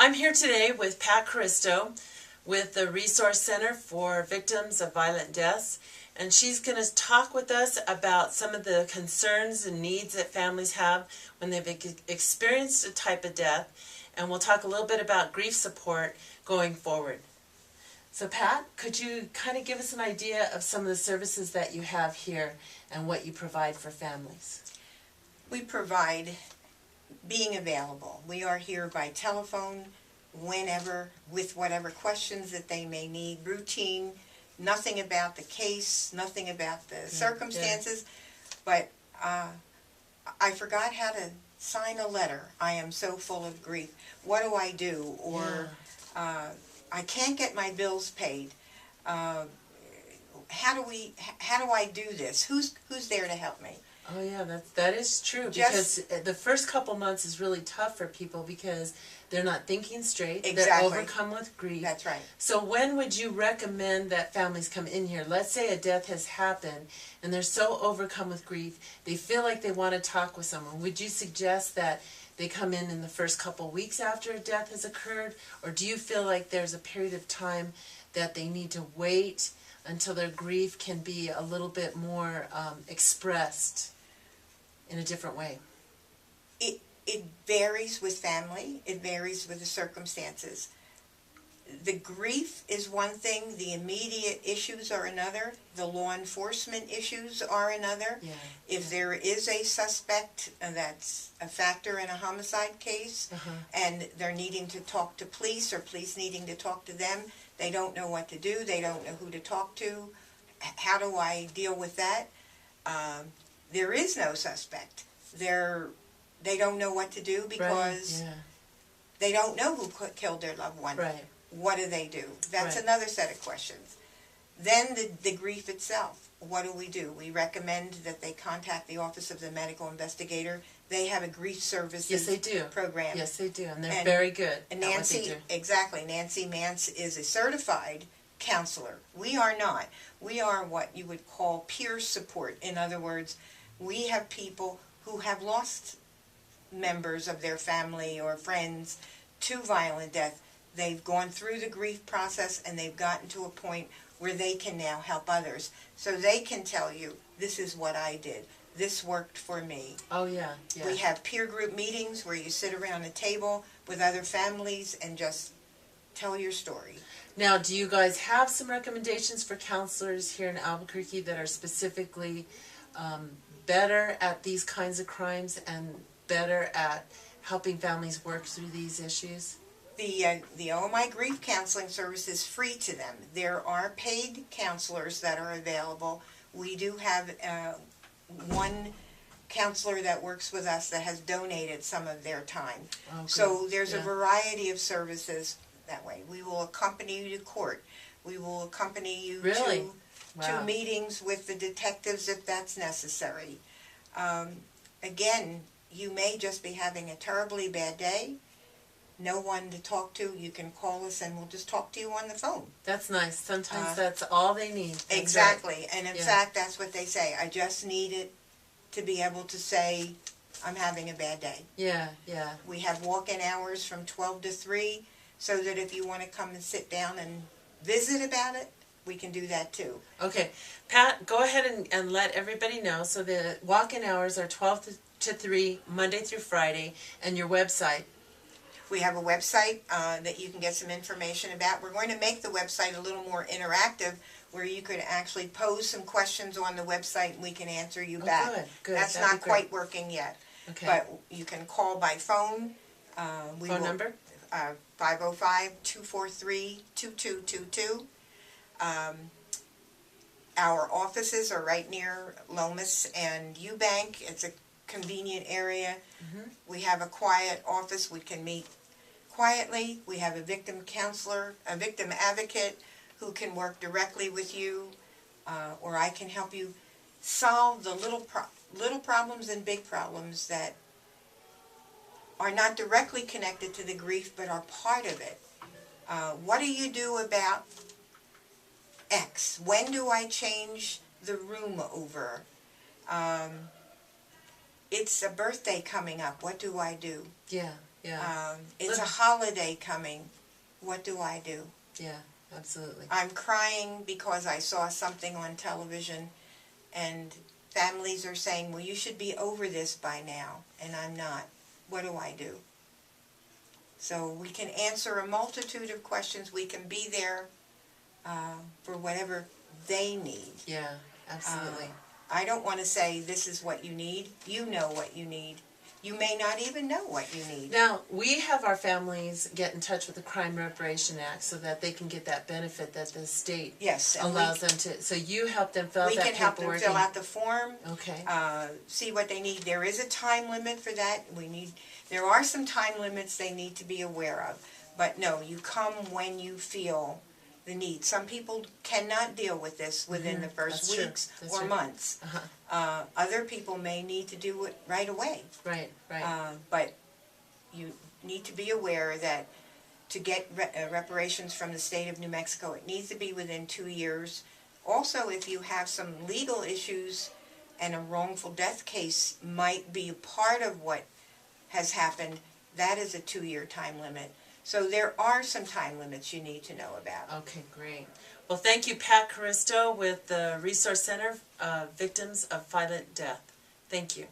I'm here today with Pat Caristo with the Resource Center for Victims of Violent Deaths, and she's going to talk with us about some of the concerns and needs that families have when they've experienced a type of death, and we'll talk a little bit about grief support going forward. So Pat, could you kind of give us an idea of some of the services that you have here and what you provide for families? We provide being available. We are here by telephone, whenever, with whatever questions that they may need, routine, nothing about the case, nothing about the circumstances, but I forgot how to sign a letter. I am so full of grief. What do I do? Or I can't get my bills paid. How do I do this? Who's there to help me? Oh yeah, that is true, because the first couple months is really tough for people because they're not thinking straight. Exactly. They're overcome with grief. That's right. So when would you recommend that families come in here? Let's say a death has happened and they're so overcome with grief, they feel like they want to talk with someone. Would you suggest that they come in the first couple weeks after a death has occurred, or do you feel like there's a period of time that they need to wait until their grief can be a little bit more expressed in a different way? It varies with family. It varies with the circumstances. The grief is one thing. The immediate issues are another. The law enforcement issues are another. Yeah. If there is a suspect that's a factor in a homicide case, and they're needing to talk to police, or police needing to talk to them, they don't know what to do. They don't know who to talk to. How do I deal with that? There is no suspect. They don't know what to do because they don't know who killed their loved one. Right. What do they do? That's another set of questions. Then the grief itself. What do? We recommend that they contact the Office of the Medical Investigator. They have a grief services program. Yes, they do, and they're very good and at Nancy, what they do. Exactly. Nancy Mance is a certified counselor. We are not. We are what you would call peer support. In other words, we have people who have lost members of their family or friends to violent death. They've gone through the grief process and they've gotten to a point where they can now help others. So they can tell you, this is what I did. This worked for me. Oh yeah. We have peer group meetings where you sit around a table with other families and just tell your story. Now, do you guys have some recommendations for counselors here in Albuquerque that are specifically better at these kinds of crimes and better at helping families work through these issues? The OMI Grief Counseling Service is free to them. There are paid counselors that are available. We do have one counselor that works with us that has donated some of their time. Oh, so there's a variety of services that way. We will accompany you to court. We will accompany you to meetings with the detectives if that's necessary. Again, you may just be having a terribly bad day. No one to talk to. You can call us and we'll just talk to you on the phone. That's nice. Sometimes that's all they need. That's exactly. Right. And in fact, that's what they say. I just need it to be able to say, I'm having a bad day. Yeah. We have walk-in hours from 12 to 3, so that if you want to come and sit down and visit about it, we can do that too. Okay. Pat, go ahead and let everybody know. So the walk-in hours are 12 to 3, Monday through Friday, and your website. We have a website that you can get some information about. We're going to make the website a little more interactive, where you could actually pose some questions on the website and we can answer you back. Good. That's That'd not quite working yet. Okay. But you can call by phone. Phone number? 505-243-2222. Our offices are right near Lomas and Eubank. It's a convenient area. We have a quiet office. We can meet quietly. We have a victim counselor, a victim advocate who can work directly with you, or I can help you solve the little problems and big problems that are not directly connected to the grief but are part of it. What do you do about X? When do I change the room over? It's a birthday coming up. What do I do? Yeah. Yeah. It's a holiday coming. What do I do? Yeah, absolutely. I'm crying because I saw something on television, and families are saying, well, you should be over this by now, and I'm not. What do I do? So we can answer a multitude of questions. We can be there for whatever they need. Yeah, absolutely. I don't want to say this is what you need. You know what you need. You may not even know what you need. Now, we have our families get in touch with the Crime Reparation Act so that they can get that benefit that the state allows them to. So you help them fill out that paperwork. We can help them fill out the form. Okay. See what they need. There is a time limit for that. There are some time limits they need to be aware of. But no, you come when you feel the need. Some people cannot deal with this within the first weeks or months. Other people may need to do it right away. Right. But you need to be aware that to get reparations from the state of New Mexico, it needs to be within 2 years. Also, if you have some legal issues and a wrongful death case might be a part of what has happened, that is a 2-year time limit. So there are some time limits you need to know about. Okay, great. Well, thank you, Pat Caristo with the Resource Center, Victims of Violent Death. Thank you.